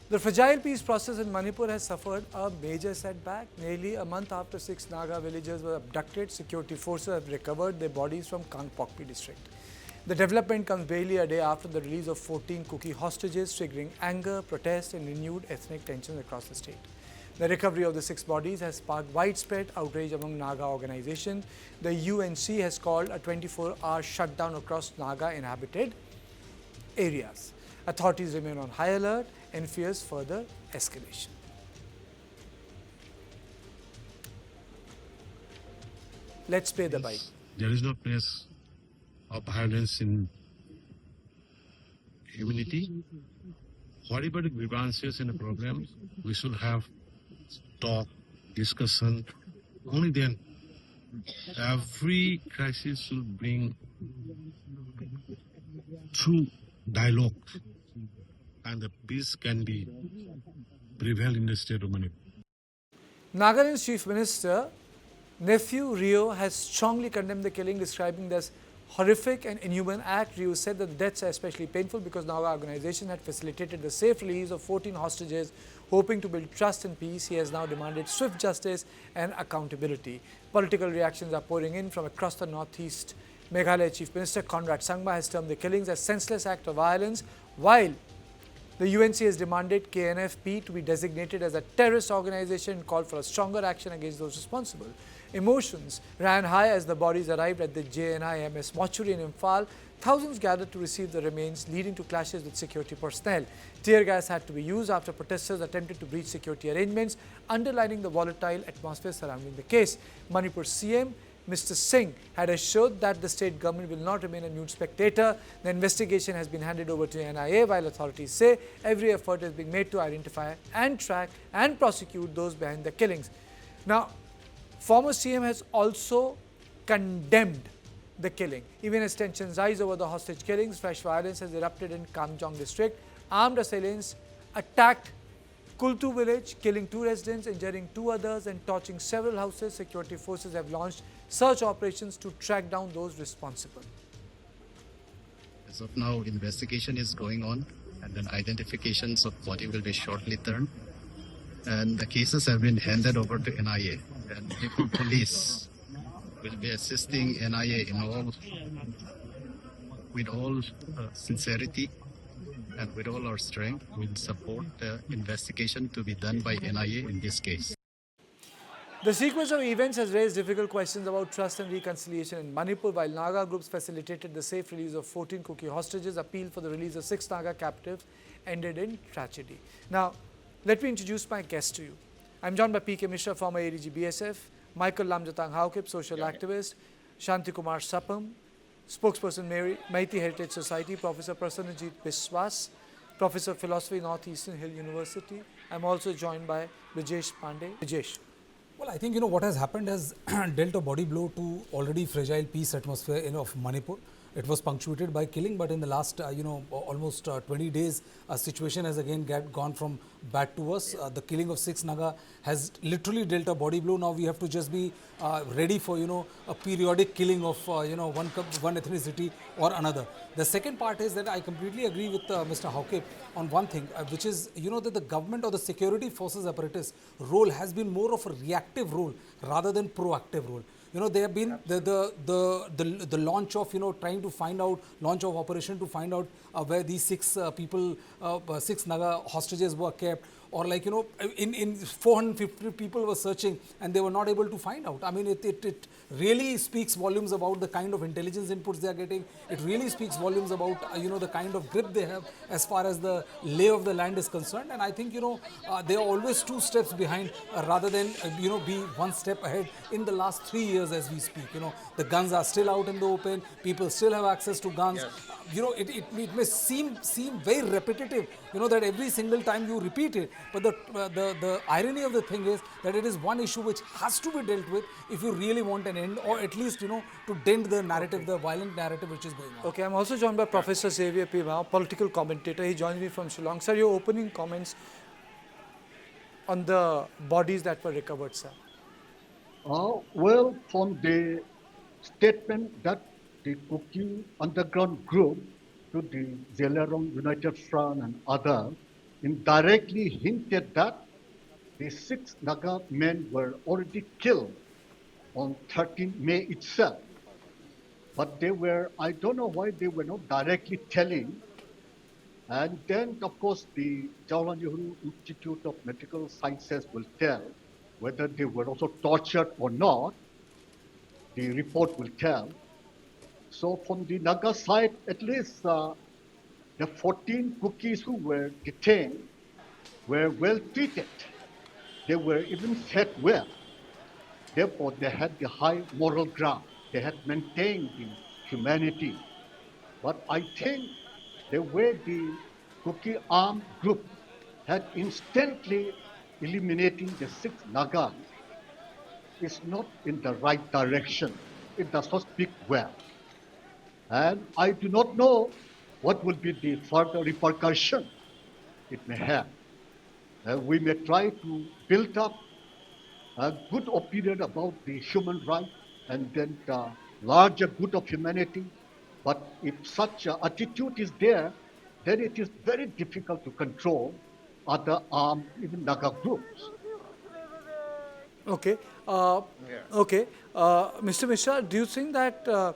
The fragile peace process in Manipur has suffered a major setback. Nearly a month after 6 Naga villagers were abducted, security forces have recovered their bodies from Kangpokpi district. The development comes barely a day after the release of 14 Kuki hostages, triggering anger, protest and renewed ethnic tensions across the state. The recovery of the 6 bodies has sparked widespread outrage among Naga organizations. The UNC has called a 24-hour shutdown across Naga inhabited areas. Authorities remain on high alert and fears further escalation. Let's play the bite. There is no place of violence in humanity. Whatever the grievances and the problems, we should have talk, discussion. Only then every crisis should bring through dialogue, and the peace can be prevail in the state of Manipur. Nagaland's Chief Minister, nephew Rio, has strongly condemned the killing, describing this horrific and inhuman act. Rio said that the deaths are especially painful because Naga organization had facilitated the safe release of 14 hostages, hoping to build trust and peace. He has now demanded swift justice and accountability. Political reactions are pouring in from across the northeast. Meghalaya Chief Minister Conrad Sangma has termed the killings as senseless act of violence, while the UNC has demanded KNFP to be designated as a terrorist organization and called for a stronger action against those responsible. Emotions ran high as the bodies arrived at the JNIMS mortuary in Imphal. Thousands gathered to receive the remains, leading to clashes with security personnel. Tear gas had to be used after protesters attempted to breach security arrangements, underlining the volatile atmosphere surrounding the case. Manipur CM Mr. Singh had assured that the state government will not remain a mute spectator. The investigation has been handed over to NIA, while authorities say every effort is being made to identify and track and prosecute those behind the killings. Now, former CM has also condemned the killing. Even as tensions rise over the hostage killings, fresh violence has erupted in Kamjong district. Armed assailants attacked Kultu village, killing 2 residents, injuring 2 others and torching several houses. Security forces have launched search operations to track down those responsible. As of now, investigation is going on and then identifications of body will be shortly done. And the cases have been handed over to NIA, and Manipur police will be assisting NIA in with all sincerity and with all our strength. We'll support the investigation to be done by NIA in this case. The sequence of events has raised difficult questions about trust and reconciliation in Manipur. While Naga groups facilitated the safe release of 14 Kuki hostages, appeal for the release of 6 Naga captives ended in tragedy. Now, let me introduce my guest to you. I'm joined by P.K. Mishra, former ADG BSF, Michael Lamjatang Haukip, social activist, Shanti Kumar Sapam, spokesperson Maiti Heritage Society, Professor Prasanajit Biswas, Professor of Philosophy, Northeastern Hill University. I'm also joined by Brijesh Pandey. Brijesh. Well, I think, what has happened has dealt a body blow to already fragile peace atmosphere of Manipur. It was punctuated by killing, but in the last, almost 20 days, a situation has again gone from bad to worse. The killing of 6 Naga has literally dealt a body blow. Now we have to just be ready for, a periodic killing of, one ethnicity or another. The second part is that I completely agree with Mr. Haukip on one thing, which is, that the government or the security forces apparatus role has been more of a reactive role rather than proactive role. There have been the launch of, trying to find out, launch of operation to find out where these 6 Naga hostages were kept, or in 450 people were searching and they were not able to find out. I mean, it really speaks volumes about the kind of intelligence inputs they are getting. It really speaks volumes about, the kind of grip they have as far as the lay of the land is concerned. And I think, they are always 2 steps behind rather than, be 1 step ahead in the last 3 years as we speak. The guns are still out in the open. People still have access to guns. Yes. It may seem very repetitive, that every single time you repeat it. But the irony of the thing is that it is one issue which has to be dealt with if you really want an end, or at least, to dent the narrative, the violent narrative which is going on. Okay, I'm also joined by Professor Xavier P. Mao, political commentator. He joins me from Shillong. Sir, your opening comments on the bodies that were recovered, sir. Well, from the statement that the Kuki underground group to the Zelarong United Front and others indirectly hinted that the 6 Naga men were already killed on 13 May itself. But they were, I don't know why they were not directly telling. And then, of course, the Jawaharlal Nehru Institute of Medical Sciences will tell whether they were also tortured or not. The report will tell. So from the Naga side, at least the 14 Kukis who were detained were well treated. They were even fed well. Therefore, they had the high moral ground. They had maintained the humanity. But I think the way the Kuki armed group had instantly eliminating the 6 Nagas is not in the right direction. It does not speak well. And I do not know what will be the further repercussion it may have. We may try to build up a good opinion about the human rights and then the larger good of humanity. But if such an attitude is there, then it is very difficult to control other armed, even Naga groups. Okay. Okay. Mr. Mishra, do you think that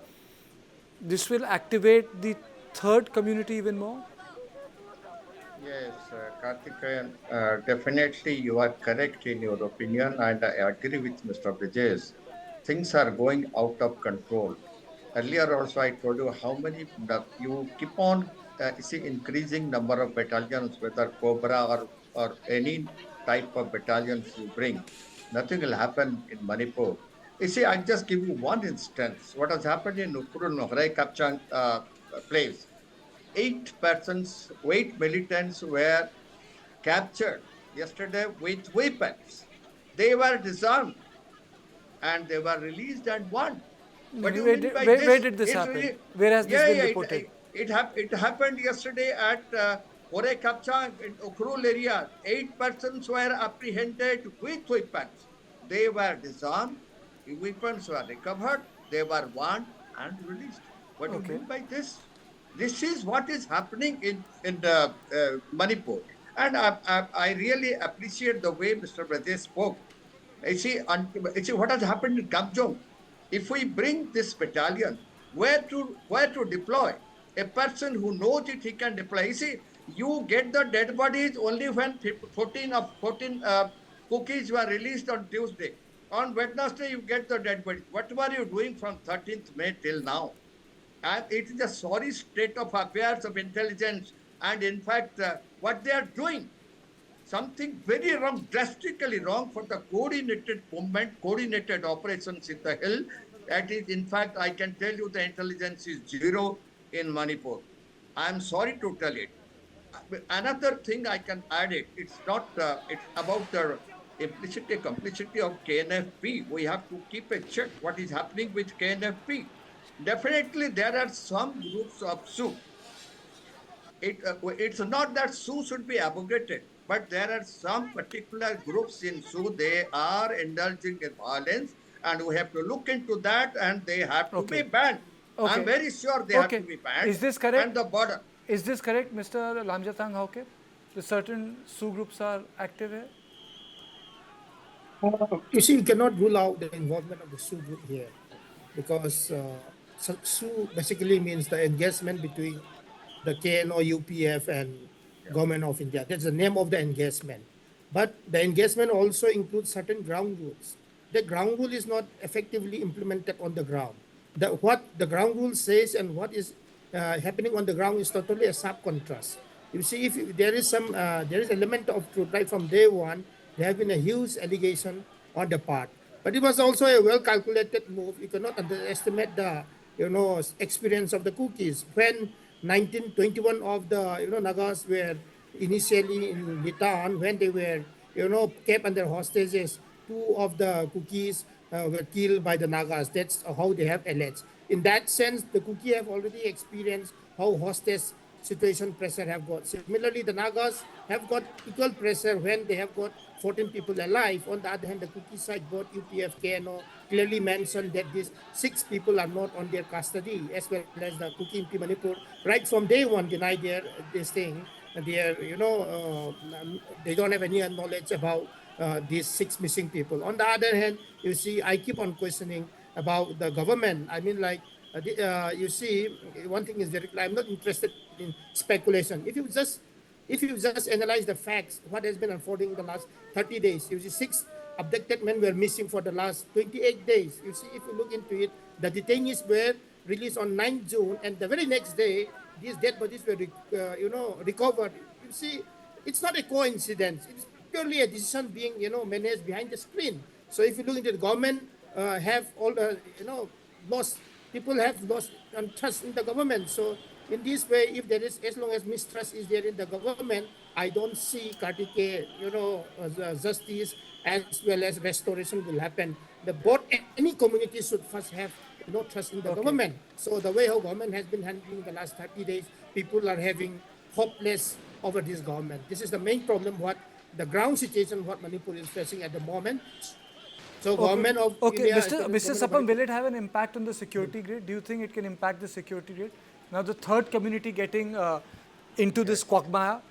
this will activate the third community even more? Yes, Karthikeyan, definitely you are correct in your opinion, and I agree with Mr. Vijay. Things are going out of control. Earlier also I told you how many you keep on see increasing number of battalions, whether Cobra or any type of battalions you bring, nothing will happen in Manipur. You see, I just give you one instance. What has happened in Ukurul Nohrai Kapchang place? 8 persons, 8 militants were captured yesterday with weapons. They were disarmed and they were released and won. What do you mean by Where this? did this It's happen? really, Where has this yeah, been yeah. reported? It happened yesterday at Ore Kapchang in Ukrul area. 8 persons were apprehended with weapons. They were disarmed. The weapons were recovered. They were won and released. What do you Okay. mean by this? This is what is happening in the Manipur, and I really appreciate the way Mr. Brajesh spoke. You see what has happened in Kamjong. If we bring this battalion, where to deploy? A person who knows it, he can deploy. You see, you get the dead bodies only when 14 cookies were released on Tuesday. On Wednesday, you get the dead bodies. What were you doing from 13th May till now? And it is a sorry state of affairs of intelligence. And in fact, what they are doing, something very wrong, drastically wrong for the coordinated movement, coordinated operations in the hill. That is, in fact, I can tell you the intelligence is zero in Manipur. I am sorry to tell it. Another thing I can add it's not, it's about the implicity, complicity of KNFP. We have to keep a check what is happening with KNFP. Definitely, there are some groups of Sioux. It's not that Sioux should be abrogated, but there are some particular groups in Sioux, they are indulging in violence, and we have to look into that, and they have to be Okay. banned. I'm Okay. very sure they have to Okay. be banned. Is this correct? And the border. Is this correct, Mr. Lamjatang Hauke? The certain Sioux groups are active here? You see, you cannot rule out the involvement of the Sioux group here because Sioux basically means the engagement between the KNO, UPF, and Government of India. That's the name of the engagement. But the engagement also includes certain ground rules. The ground rule is not effectively implemented on the ground. What the ground rule says and what is happening on the ground is totally a sharp contrast. You see, if there is some element of truth right from day one. There have been a huge allegation on the part, but it was also a well-calculated move. You cannot underestimate the experience of the Kukis. When 1921 of the Nagas were initially in Litan, when they were kept under hostages, 2 of the Kukis were killed by the Nagas. That's how they have alleged. In that sense, the Kuki have already experienced how hostage situation pressure have got. Similarly, the Nagas have got equal pressure when they have got 14 people alive. On the other hand, the Kuki side, both UPF, KNO, clearly mentioned that these 6 people are not on their custody, as well as the Kuki in Manipur, right from day one denied this thing. they are, they don't have any knowledge about these 6 missing people. On the other hand, you see, I keep on questioning about the government. I mean, like, you see, one thing is very clear. I'm not interested in speculation. If you just analyze the facts, what has been unfolding in the last 30 days, you see 6 abducted men were missing for the last 28 days. You see, if you look into it, the detainees were released on 9 June, and the very next day, these dead bodies were, recovered. You see, it's not a coincidence. It's purely a decision being, managed behind the screen. So if you look into the government, have all, lost, people have lost trust in the government. So in this way, if there is, as long as mistrust is there in the government, I don't see Kartike, justice as well as restoration will happen. The board, any community should first have trust in the government. So the way how government has been handling the last 30 days, people are having hopeless over this government. This is the main problem, what the ground situation, what Manipur is facing at the moment. So government of India, Mr. Sapam, will it have an impact on the security grid? Do you think it can impact the security grid? Now the third community getting into this quagmire?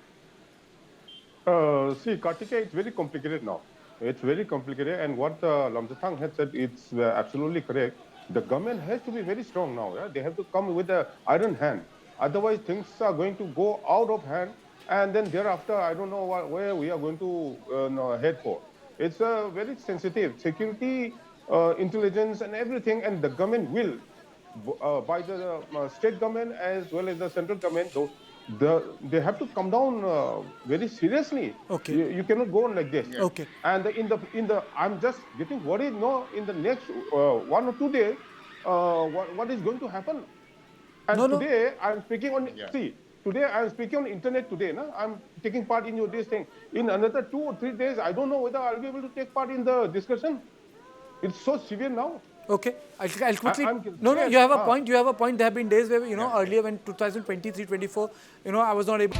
See, Kartike, it's very complicated now. It's very complicated, and what Lamsathang had said, it's absolutely correct. The government has to be very strong now. Yeah? They have to come with an iron hand. Otherwise, things are going to go out of hand, and then thereafter, I don't know where we are going to head for. It's very sensitive. Security, intelligence, and everything, and the government will, by the state government as well as the central government, they have to come down very seriously. Okay. You cannot go on like this. Yeah. Okay. And in the I'm just getting worried. No, in the next 1 or 2 days, what is going to happen? And today I'm speaking on. See, today I'm speaking on internet. Today, no? I'm taking part in this thing. In another 2 or 3 days, I don't know whether I'll be able to take part in the discussion. It's so severe now. Okay, I'll quickly. No, you have a point. You have a point. There have been days where earlier when 2023-24, I was not able.